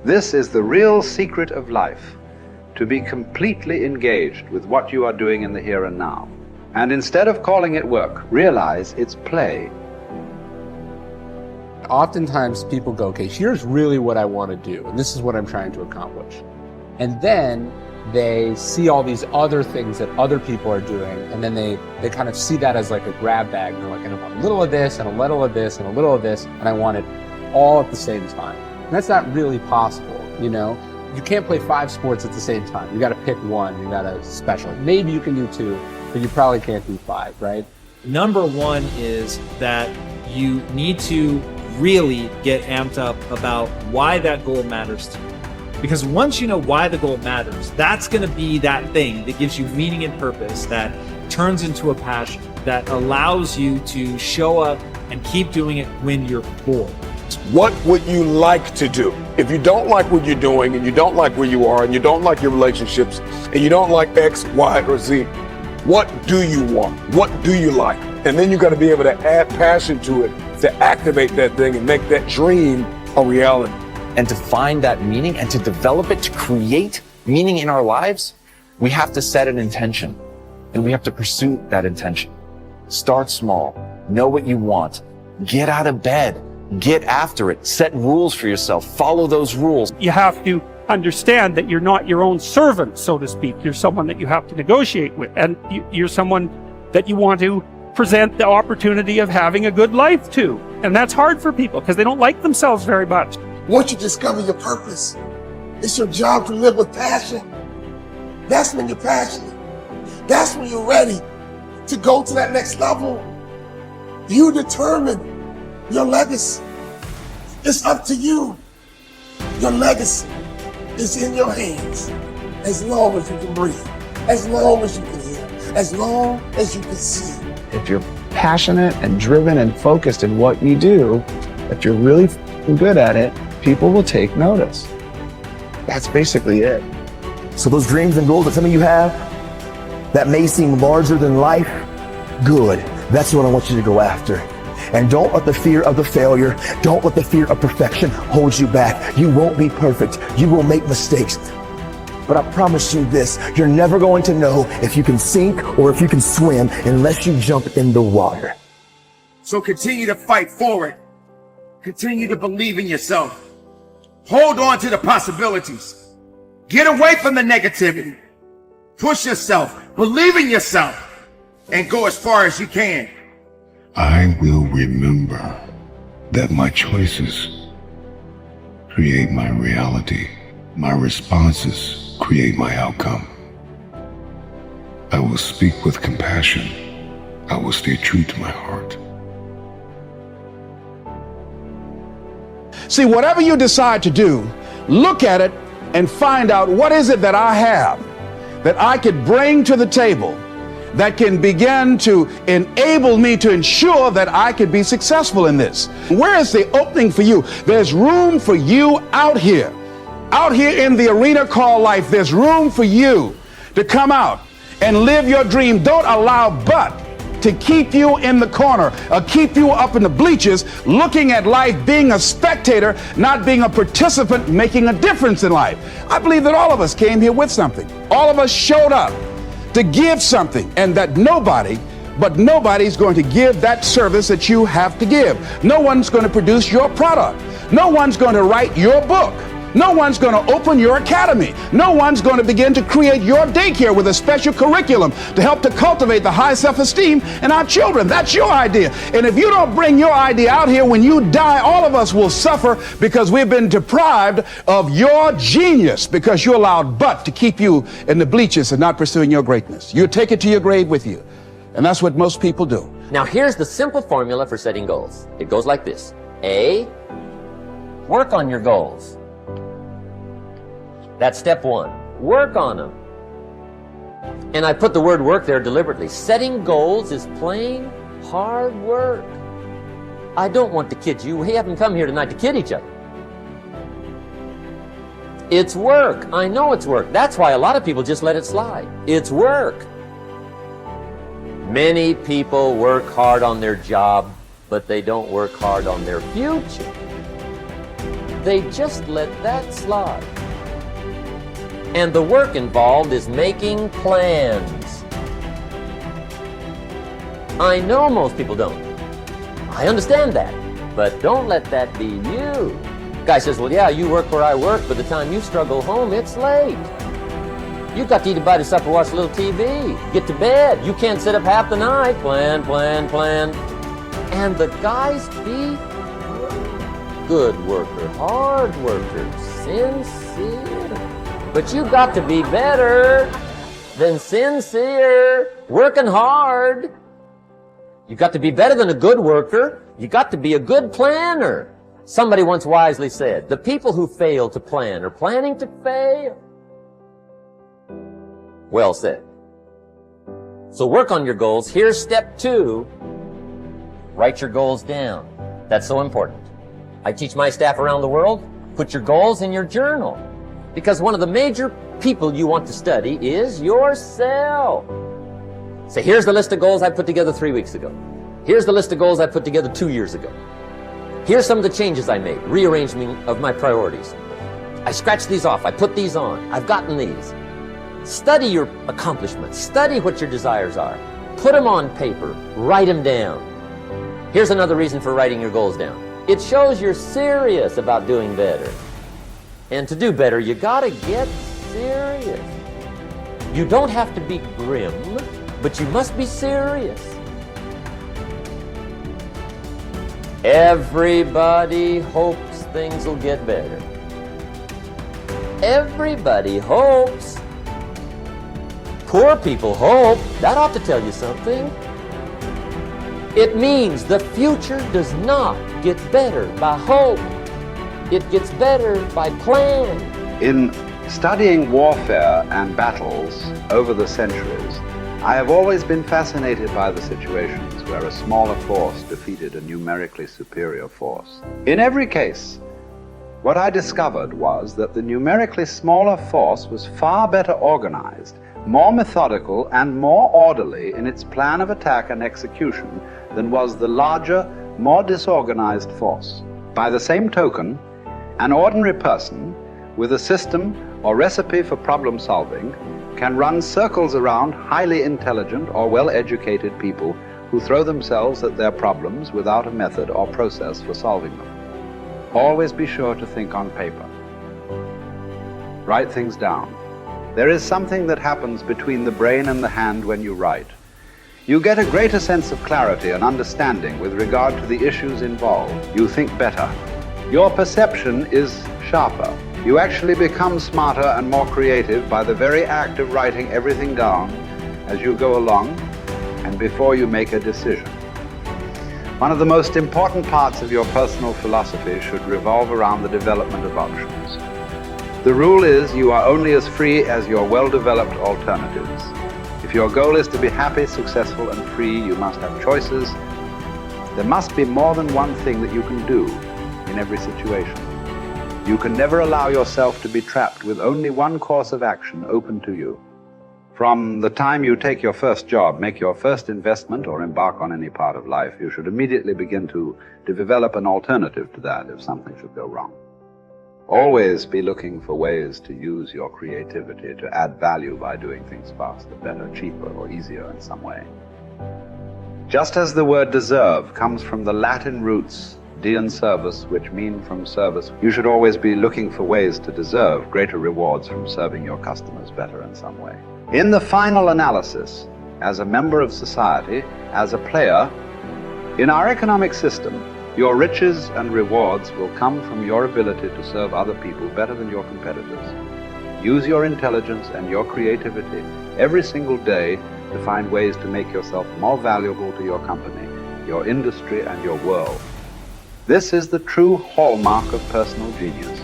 This is the real secret of life, to be completely engaged with what you are doing in the here and now. And instead of calling it work, realize it's play. Oftentimes people go, okay, here's really what I want to do, and this is what I'm trying to accomplish. And then they see all these other things that other people are doing, and then they kind of see that as like a grab bag. And they're like, I want a little of this, and a little of this, and a little of this, and I want it all at the same time. And that's not really possible, you know? You can't play 5 sports at the same time. You got to pick one, you got to specialize. Maybe you can do 2, but you probably can't do 5, right? Number one is that you need to really get amped up about why that goal matters to you. Because once you know why the goal matters, that's going to be that thing that gives you meaning and purpose, that turns into a passion, that allows you to show up and keep doing it when you're bored. What would you like to do? If you don't like what you're doing, and you don't like where you are, and you don't like your relationships, and you don't like X, Y, or Z, what do you want? What do you like? And then you got to be able to add passion to it to activate that thing and make that dream a reality. And to find that meaning and to develop it, to create meaning in our lives, we have to set an intention and we have to pursue that intention. Start small, know what you want, get out of bed, get after it, set rules for yourself, follow those rules. You have to understand that you're not your own servant, so to speak. You're someone that you have to negotiate with, and you're someone that you want to present the opportunity of having a good life to. And that's hard for people because they don't like themselves very much. Once you discover your purpose, it's your job to live with passion. That's when you're passionate. That's when you're ready to go to that next level. You determine your legacy. It's up to you. Your legacy is in your hands. As long as you can breathe, as long as you can hear, as long as you can see. If you're passionate and driven and focused in what you do, if you're really good at it, people will take notice. That's basically it. So those dreams and goals that some of you have that may seem larger than life, good. That's what I want you to go after. And don't let the fear of the failure, don't let the fear of perfection hold you back. You won't be perfect. You will make mistakes. But I promise you this, you're never going to know if you can sink or if you can swim unless you jump in the water. So continue to fight forward. Continue to believe in yourself. Hold on to the possibilities. Get away from the negativity. Push yourself, believe in yourself, and go as far as you can. I will remember that my choices create my reality. My responses create my outcome. I will speak with compassion. I will stay true to my heart. See, whatever you decide to do, look at it and find out what is it that I have that I could bring to the table that can begin to enable me to ensure that I could be successful in this. Where is the opening for you? There's room for you out here in the arena called life. There's room for you to come out and live your dream. Don't allow but to keep you in the corner or keep you up in the bleachers looking at life, being a spectator, not being a participant, making a difference in life. I believe that all of us came here with something. All of us showed up to give something, and that nobody's going to give that service that you have to give. No one's going to produce your product. No one's going to write your book. No one's going to open your academy. No one's going to begin to create your daycare with a special curriculum to help to cultivate the high self-esteem in our children. That's your idea. And if you don't bring your idea out here, when you die, all of us will suffer because we've been deprived of your genius because you allowed but to keep you in the bleachers and not pursuing your greatness. You take it to your grave with you. And that's what most people do. Now here's the simple formula for setting goals. It goes like this. A, work on your goals. That's step 1. Work on them. And I put the word work there deliberately. Setting goals is plain hard work. I don't want to kid you. We haven't come here tonight to kid each other. It's work. I know it's work. That's why a lot of people just let it slide. It's work. Many people work hard on their job, but they don't work hard on their future. They just let that slide. And the work involved is making plans. I know most people don't. I understand that. But don't let that be you. Guy says, well, yeah, you work where I work. By the time you struggle home, it's late. You've got to eat a bite of supper, watch a little TV, get to bed. You can't sit up half the night. Plan, plan, plan. And the guys be good worker, hard worker, sincere. But you got to be better than sincere, working hard. You got to be better than a good worker. You got to be a good planner. Somebody once wisely said, the people who fail to plan are planning to fail. Well said. So work on your goals. Here's step 2. Write your goals down. That's so important. I teach my staff around the world, put your goals in your journal. Because one of the major people you want to study is yourself. Say, here's the list of goals I put together 3 weeks ago. Here's the list of goals I put together 2 years ago. Here's some of the changes I made, rearrangement of my priorities. I scratched these off, I put these on, I've gotten these. Study your accomplishments, study what your desires are. Put them on paper, write them down. Here's another reason for writing your goals down. It shows you're serious about doing better. And to do better, you gotta get serious. You don't have to be grim, but you must be serious. Everybody hopes things will get better. Everybody hopes. Poor people hope. That ought to tell you something. It means the future does not get better by hope. It gets better by plan. In studying warfare and battles over the centuries, I have always been fascinated by the situations where a smaller force defeated a numerically superior force. In every case, what I discovered was that the numerically smaller force was far better organized, more methodical, and more orderly in its plan of attack and execution than was the larger, more disorganized force. By the same token, an ordinary person with a system or recipe for problem solving can run circles around highly intelligent or well-educated people who throw themselves at their problems without a method or process for solving them. Always be sure to think on paper. Write things down. There is something that happens between the brain and the hand when you write. You get a greater sense of clarity and understanding with regard to the issues involved. You think better. Your perception is sharper. You actually become smarter and more creative by the very act of writing everything down as you go along and before you make a decision. One of the most important parts of your personal philosophy should revolve around the development of options. The rule is you are only as free as your well-developed alternatives. If your goal is to be happy, successful, and free, you must have choices. There must be more than one thing that you can do in every situation. You can never allow yourself to be trapped with only one course of action open to you. From the time you take your first job, make your first investment, or embark on any part of life, you should immediately begin to develop an alternative to that if something should go wrong. Always be looking for ways to use your creativity to add value by doing things faster, better, cheaper, or easier in some way. Just as the word deserve comes from the Latin roots de and servus, which mean from service, you should always be looking for ways to deserve greater rewards from serving your customers better in some way. In the final analysis, as a member of society, as a player, in our economic system, your riches and rewards will come from your ability to serve other people better than your competitors. Use your intelligence and your creativity every single day to find ways to make yourself more valuable to your company, your industry, and your world. This is the true hallmark of personal genius.